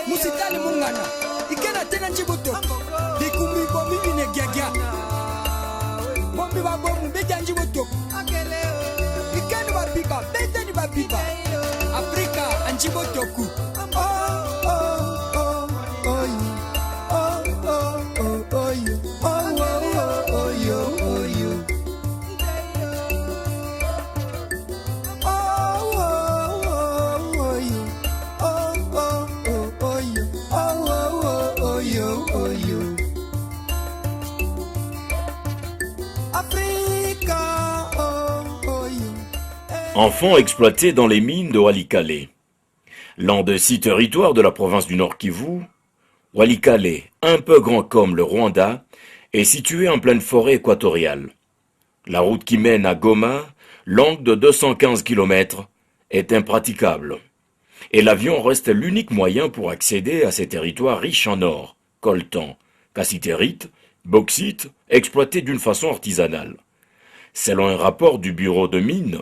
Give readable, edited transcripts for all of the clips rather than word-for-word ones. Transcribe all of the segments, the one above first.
Musitali mungana. Ikena tena njibuto. Bikumbi bombi bine giagia. Bombi ba bombi beja njibuto. Ikenu ba pipa, bete ni ba pipa. Afrika anjibuto ku. Enfants exploités dans les mines de Walikale. L'un des 6 territoires de la province du Nord Kivu, Walikale, un peu grand comme le Rwanda, est situé en pleine forêt équatoriale. La route qui mène à Goma, longue de 215 km, est impraticable. Et l'avion reste l'unique moyen pour accéder à ces territoires riches en or, coltan, cassitérite, bauxite, exploités d'une façon artisanale. Selon un rapport du bureau de mines,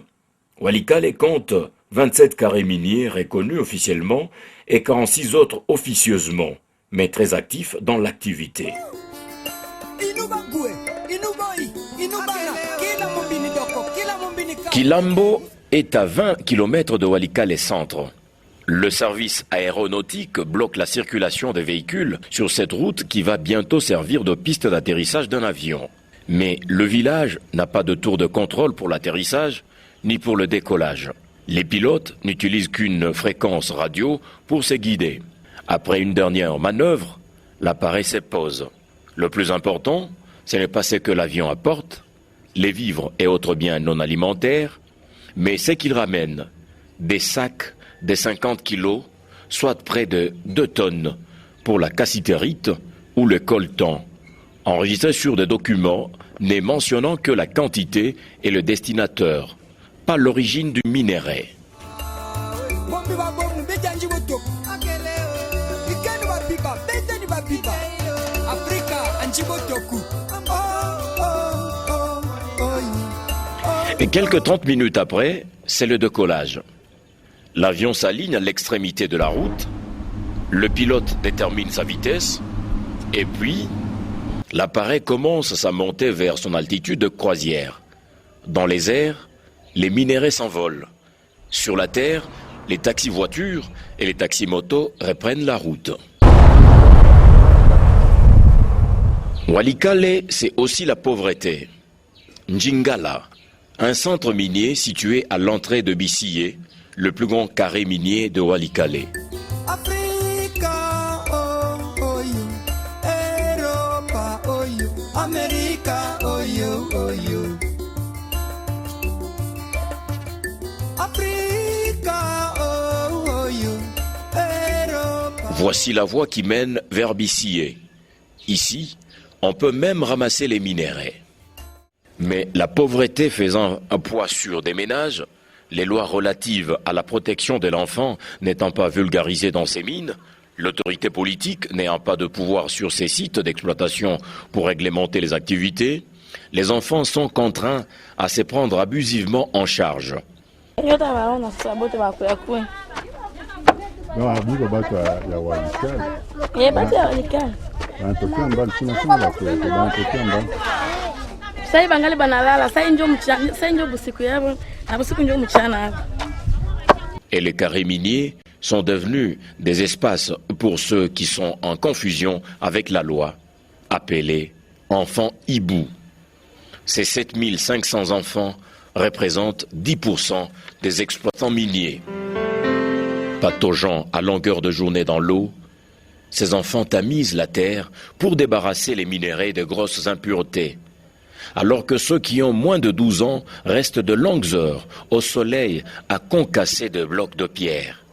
Walikale compte 27 carrés miniers reconnus officiellement et 46 autres officieusement, mais très actifs dans l'activité. Kilambo est à 20 km de Walikale centre. Le service aéronautique bloque la circulation des véhicules sur cette route qui va bientôt servir de piste d'atterrissage d'un avion. Mais le village n'a pas de tour de contrôle pour l'atterrissage ni pour le décollage. Les pilotes n'utilisent qu'une fréquence radio pour se guider. Après une dernière manœuvre, l'appareil se pose. Le plus important, ce n'est pas ce que l'avion apporte, les vivres et autres biens non alimentaires, mais ce qu'il ramène, des sacs de 50 kilos, soit près de 2 tonnes, pour la cassitérite ou le coltan, enregistré sur des documents ne mentionnant que la quantité et le destinataire, pas l'origine du minerai. Et quelques 30 minutes après, c'est le décollage. L'avion s'aligne à l'extrémité de la route, le pilote détermine sa vitesse, et puis l'appareil commence sa montée vers son altitude de croisière. Dans les airs, les minéraux s'envolent. Sur la terre, les taxis-voitures et les taxis-motos reprennent la route. Walikale, c'est aussi la pauvreté. Njingala, un centre minier situé à l'entrée de Bissiyé, le plus grand carré minier de Walikale. Voici la voie qui mène vers Bissiyé. Ici, on peut même ramasser les minéraux. Mais la pauvreté faisant un poids sur des ménages, les lois relatives à la protection de l'enfant n'étant pas vulgarisées dans ces mines, l'autorité politique n'ayant pas de pouvoir sur ces sites d'exploitation pour réglementer les activités, les enfants sont contraints à se prendre abusivement en charge. Et les carrés miniers sont devenus des espaces pour ceux qui sont en confusion avec la loi, appelés enfants hibou. Ces 7500 enfants représentent 10% des exploitants miniers. Pataugeant à longueur de journée dans l'eau, ces enfants tamisent la terre pour débarrasser les minéraux de grosses impuretés. Alors que ceux qui ont moins de 12 ans restent de longues heures au soleil à concasser de blocs de pierre.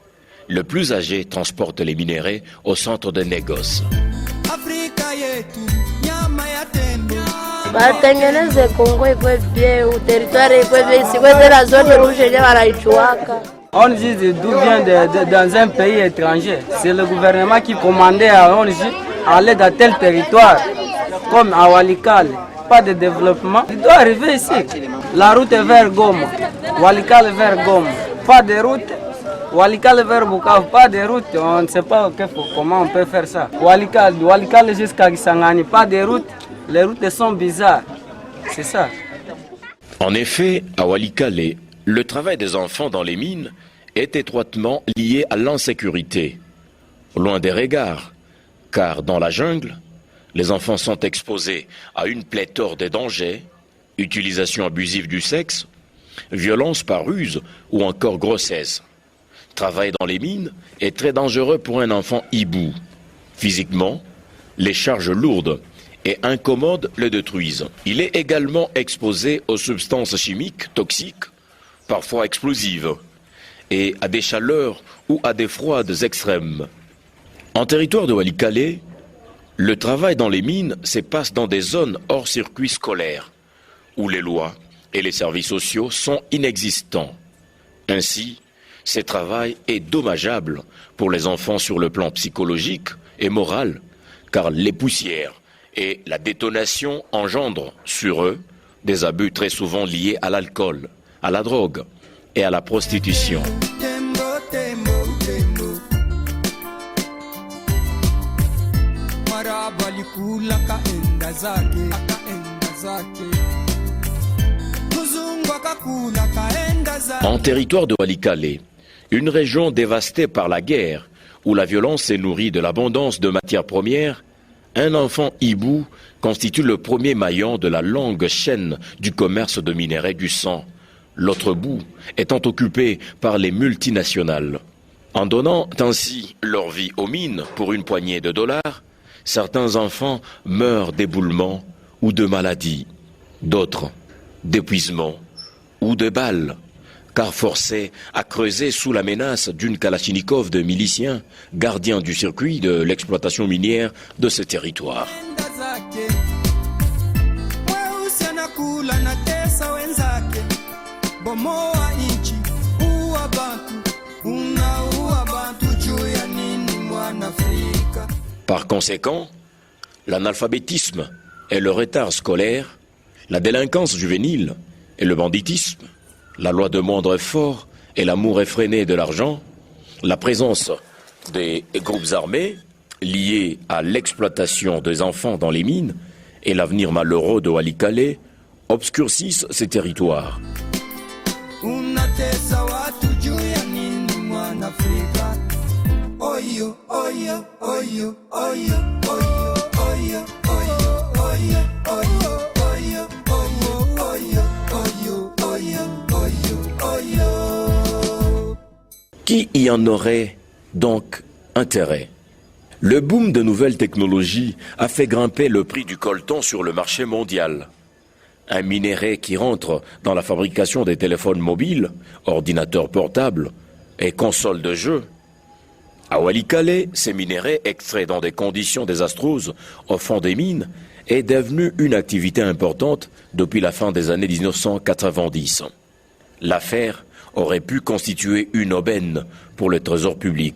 Le plus âgé transporte les minéraux au centre de négoce. ONG d'où vient dans un pays étranger. C'est le gouvernement qui commandait à ONG aller dans tel territoire, comme à Walikale. Pas de développement. Il doit arriver ici. La route est vers Goma. Walikale vers Goma. Pas de route. Walikale vers Bukavu, pas de route, on ne sait pas comment on peut faire ça. Walikale jusqu'à Kisangani, pas de route, les routes sont bizarres, c'est ça. En effet, à Walikale, le travail des enfants dans les mines est étroitement lié à l'insécurité. Loin des regards, car dans la jungle, les enfants sont exposés à une pléthore de dangers, utilisation abusive du sexe, violence par ruse ou encore grossesse. Travailler dans les mines est très dangereux pour un enfant hibou. Physiquement, les charges lourdes et incommodes le détruisent. Il est également exposé aux substances chimiques toxiques, parfois explosives, et à des chaleurs ou à des froides extrêmes. En territoire de Walikale, le travail dans les mines se passe dans des zones hors circuit scolaire, où les lois et les services sociaux sont inexistants. Ainsi, ce travail est dommageable pour les enfants sur le plan psychologique et moral, car les poussières et la détonation engendrent sur eux des abus très souvent liés à l'alcool, à la drogue et à la prostitution. En territoire de Walikale, une région dévastée par la guerre, où la violence s'est nourrie de l'abondance de matières premières, un enfant hibou constitue le premier maillon de la longue chaîne du commerce de minerais du sang, l'autre bout étant occupé par les multinationales. En donnant ainsi leur vie aux mines pour une poignée de dollars, certains enfants meurent d'éboulement ou de maladie, d'autres d'épuisement ou de balles, car forcés à creuser sous la menace d'une Kalachnikov de miliciens, gardiens du circuit de l'exploitation minière de ce territoire. Par conséquent, l'analphabétisme et le retard scolaire, la délinquance juvénile et le banditisme, la loi de moindre effort et l'amour effréné de l'argent, la présence des groupes armés liés à l'exploitation des enfants dans les mines et l'avenir malheureux de Walikale obscurcissent ces territoires. Qui y en aurait donc intérêt? Le boom de nouvelles technologies a fait grimper le prix du coltan sur le marché mondial. Un minerai qui rentre dans la fabrication des téléphones mobiles, ordinateurs portables et consoles de jeux. À Walikale, ces minerais extraits dans des conditions désastreuses au fond des mines est devenu une activité importante depuis la fin des années 1990. L'affaire aurait pu constituer une aubaine pour le trésor public.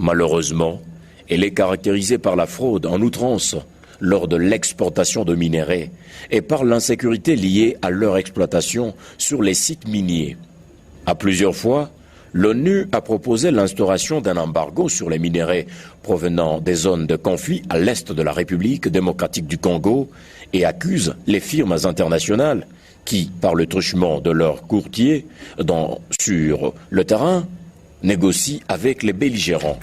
Malheureusement, elle est caractérisée par la fraude en outrance lors de l'exportation de minerais et par l'insécurité liée à leur exploitation sur les sites miniers. À plusieurs fois, l'ONU a proposé l'instauration d'un embargo sur les minerais provenant des zones de conflit à l'est de la République démocratique du Congo et accuse les firmes internationales qui, par le truchement de leurs courtiers sur le terrain, négocient avec les belligérants.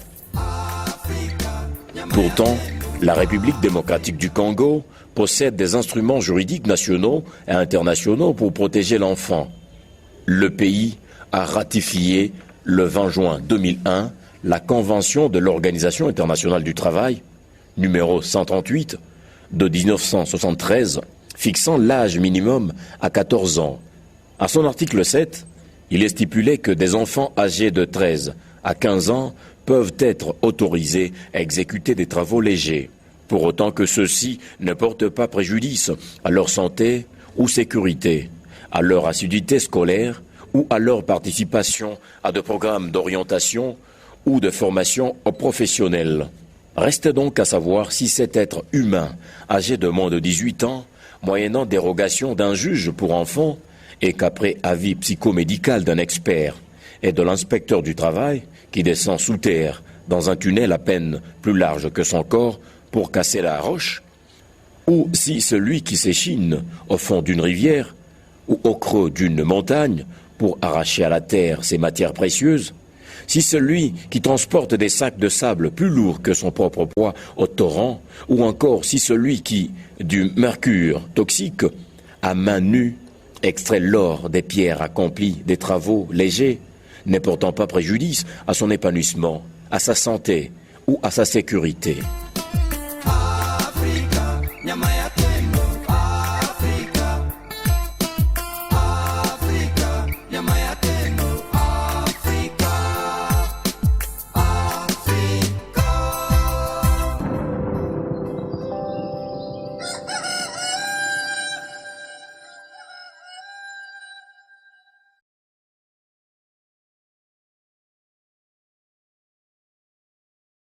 Pourtant, la République démocratique du Congo possède des instruments juridiques nationaux et internationaux pour protéger l'enfant. Le pays a ratifié le 20 juin 2001 la Convention de l'Organisation internationale du travail, numéro 138, de 1973, fixant l'âge minimum à 14 ans. À son article 7, il est stipulé que des enfants âgés de 13 à 15 ans peuvent être autorisés à exécuter des travaux légers, pour autant que ceux-ci ne portent pas préjudice à leur santé ou sécurité, à leur assiduité scolaire ou à leur participation à des programmes d'orientation ou de formation professionnelle. Reste donc à savoir si cet être humain, âgé de moins de 18 ans, moyennant dérogation d'un juge pour enfants, et qu'après avis psychomédical d'un expert, et de l'inspecteur du travail qui descend sous terre dans un tunnel à peine plus large que son corps pour casser la roche, ou si celui qui s'échine au fond d'une rivière ou au creux d'une montagne pour arracher à la terre ses matières précieuses, si celui qui transporte des sacs de sable plus lourds que son propre poids au torrent, ou encore si celui qui, du mercure toxique, à main nue, extrait l'or des pierres accomplies des travaux légers, n'est pourtant pas préjudice à son épanouissement, à sa santé ou à sa sécurité.